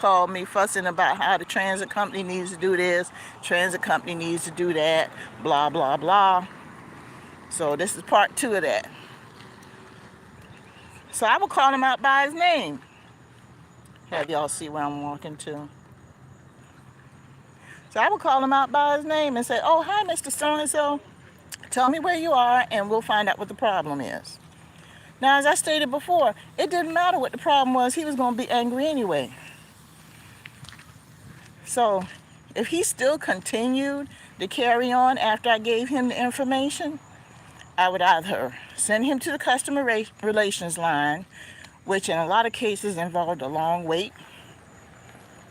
called me fussing about how the transit company needs to do this, transit company needs to do that, blah, blah, blah. So this is part 2 of that. So I would call him out by his name. Have y'all see where I'm walking to? So I would call him out by his name and say, oh, hi, Mr. So-and-so. Tell me where you are and we'll find out what the problem is. Now, as I stated before, it didn't matter what the problem was. He was going to be angry anyway. So if he still continued to carry on after I gave him the information, I would either send him to the customer relations line, which in a lot of cases involved a long wait,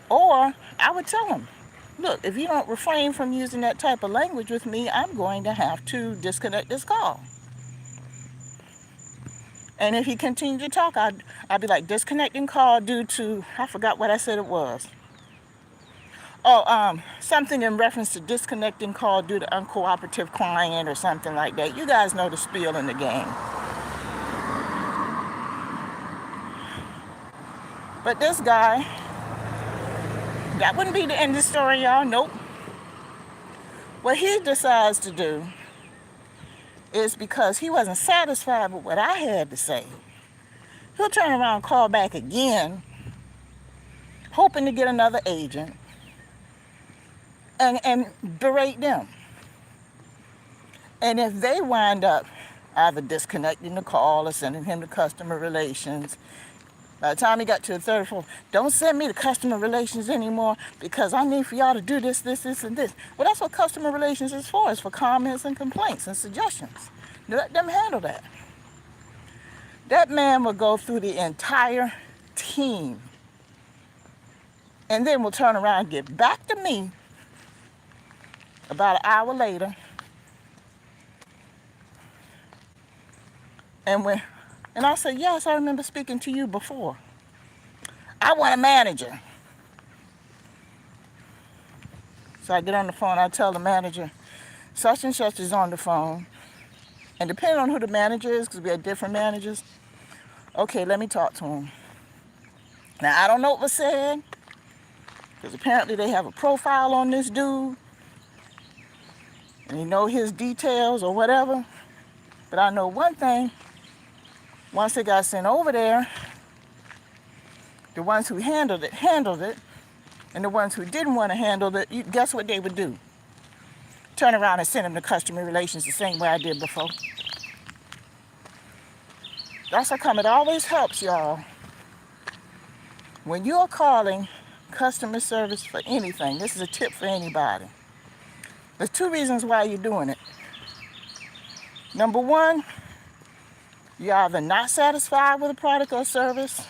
or I would tell him, look, if you don't refrain from using that type of language with me, I'm going to have to disconnect this call. And if he continued to talk, I'd be like, disconnecting call due to, I forgot what I said it was. Oh, something in reference to disconnecting call due to uncooperative client or something like that. You guys know the spiel in the game. But this guy, that wouldn't be the end of the story, y'all. Nope. What he decides to do is, because he wasn't satisfied with what I had to say, he'll turn around and call back again, hoping to get another agent, and berate them. And if they wind up either disconnecting the call or sending him to customer relations, by the time he got to the third floor, don't send me to customer relations anymore because I need for y'all to do this, this, this, and this. Well, that's what customer relations is for. It's for comments and complaints and suggestions. Let them handle that. That man will go through the entire team and then will turn around and get back to me about an hour later. And I said, yes, I remember speaking to you before. I want a manager. So I get on the phone, I tell the manager, such and such is on the phone. And depending on who the manager is, because we had different managers, okay, let me talk to him. Now, I don't know what was said, because apparently they have a profile on this dude, and you know his details or whatever. But I know one thing, once it got sent over there, the ones who handled it, and the ones who didn't want to handle it, guess what they would do? Turn around and send them to customer relations the same way I did before. That's how come it always helps, y'all. When you're calling customer service for anything, this is a tip for anybody. There's 2 reasons why you're doing it. Number 1, you're either not satisfied with a product or service,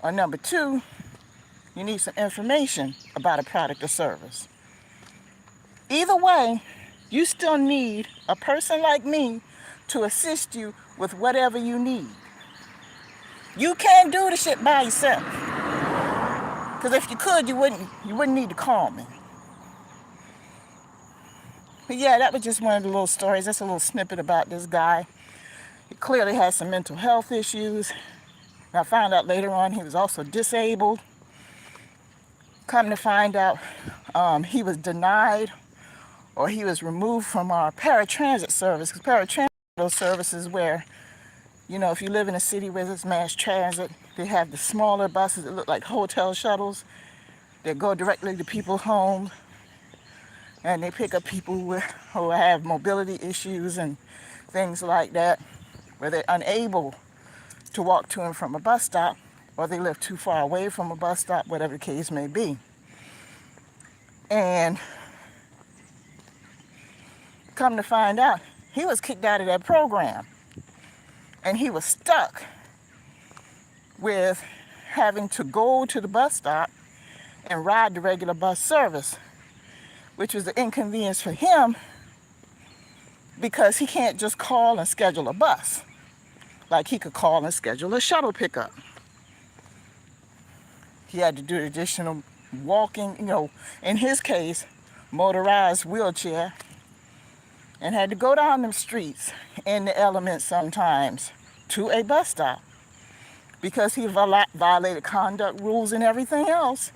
or number 2, you need some information about a product or service. Either way, you still need a person like me to assist you with whatever you need. You can't do the shit by yourself. Because if you could, you wouldn't need to call me. But yeah, that was just one of the little stories. That's a little snippet about this guy. He clearly has some mental health issues. And I found out later on he was also disabled. Come to find out, he was denied or he was removed from our paratransit service. Because paratransit services where, you know, if you live in a city where there's mass transit, they have the smaller buses that look like hotel shuttles that go directly to people's homes. And they pick up people who have mobility issues and things like that, where they're unable to walk to and from a bus stop, or they live too far away from a bus stop, whatever the case may be. And come to find out, he was kicked out of that program. And he was stuck with having to go to the bus stop and ride the regular bus service, which was an inconvenience for him because he can't just call and schedule a bus like he could call and schedule a shuttle pickup. He had to do additional walking, you know, in his case, motorized wheelchair, and had to go down them streets in the elements sometimes to a bus stop because he violated conduct rules and everything else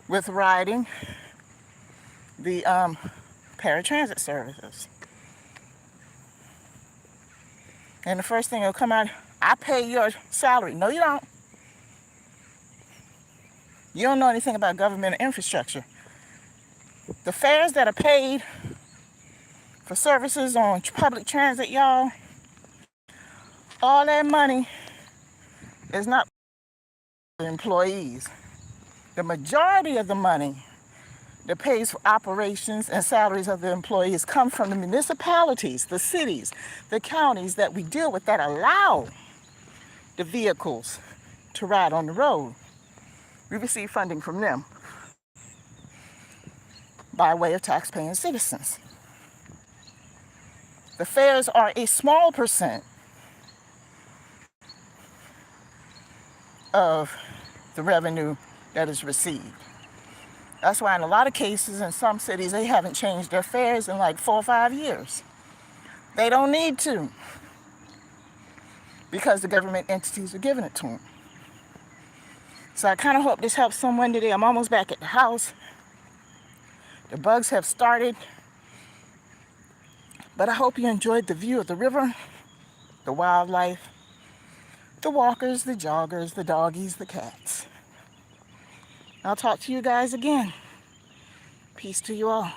with riding the paratransit services. And the first thing will come out, I pay your salary. No, you don't. You don't know anything about government infrastructure. The fares that are paid for services on public transit, y'all, all that money is not for employees. The majority of the money that pays for operations and salaries of the employees come from the municipalities, the cities, the counties that we deal with that allow the vehicles to ride on the road. We receive funding from them by way of taxpaying citizens. The fares are a small percent of the revenue that is received. That's why in a lot of cases in some cities, they haven't changed their fares in like 4 or 5 years. They don't need to, because the government entities are giving it to them. So I kind of hope this helps someone today. I'm almost back at the house. The bugs have started. But I hope you enjoyed the view of the river, the wildlife, the walkers, the joggers, the doggies, the cats. I'll talk to you guys again. Peace to you all.